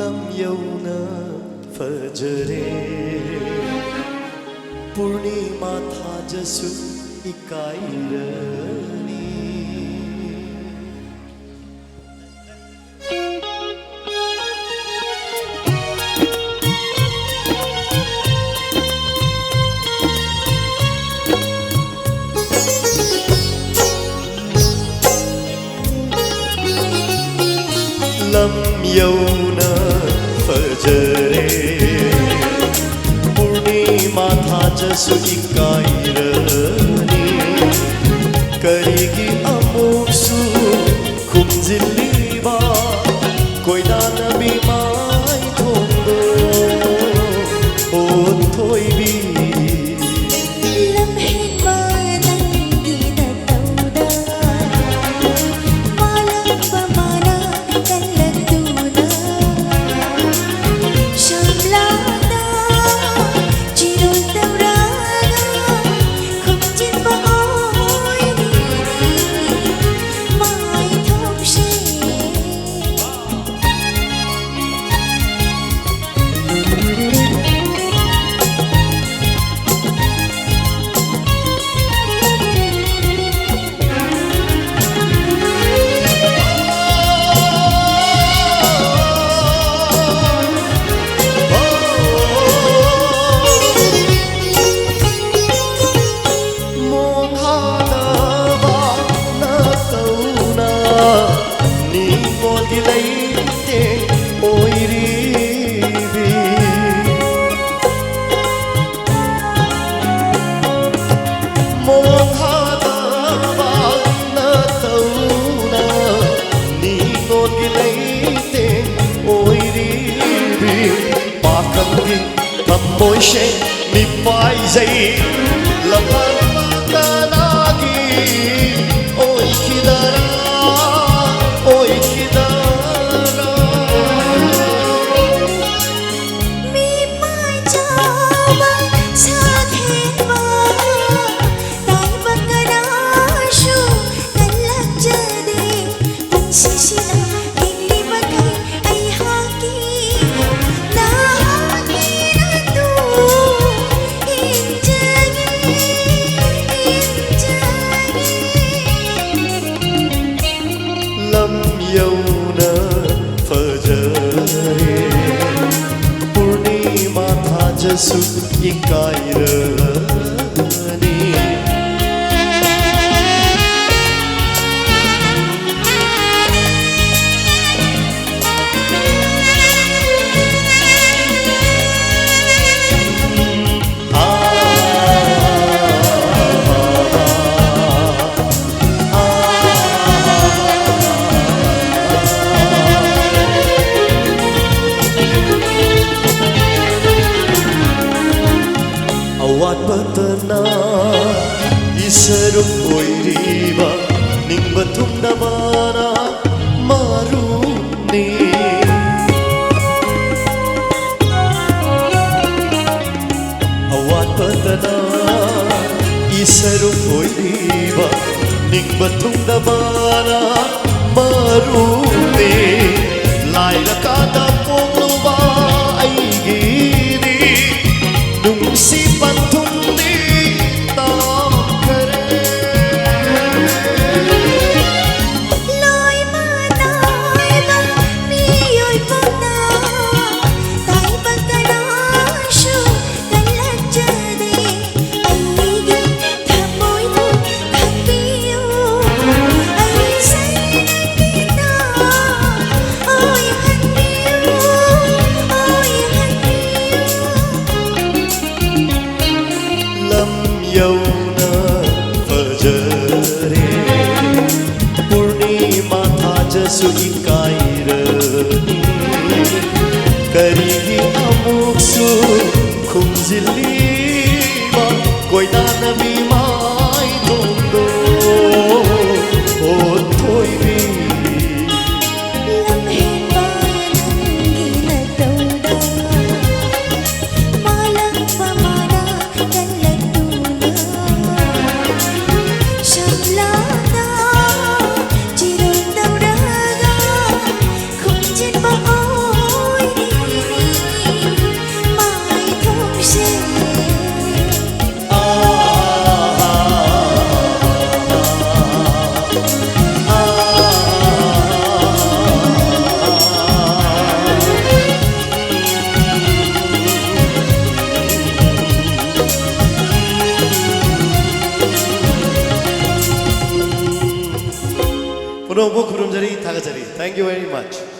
lam yauna fajare purnima thajasu ikairani lam yauna fajare purnima thajasu ikairani karigi amuksu khumjiliba koidana bimai thondo o thoibi môi xe mi phai dây làm hăng ta nagi ôi khi ta mi phai cho băng xa thế mà tại băng cái đó su cần lạc chờ đi băng xí na hình đi băng hay ai haki na yauna fajare purnima thajasu ikairani awat batana isarum oiriba ningba thumdabana maruni awat batana isarum oiriba ningba thumdabana maruni laila kada pongluba aigiri nungsi panthumni tam kare loi ma nai ba mi oi pa na tai ba ka na shu kan la cha de ai gi tham môi thu tham pi ai say na 문어부 구름자리 다가자리 Thank you very much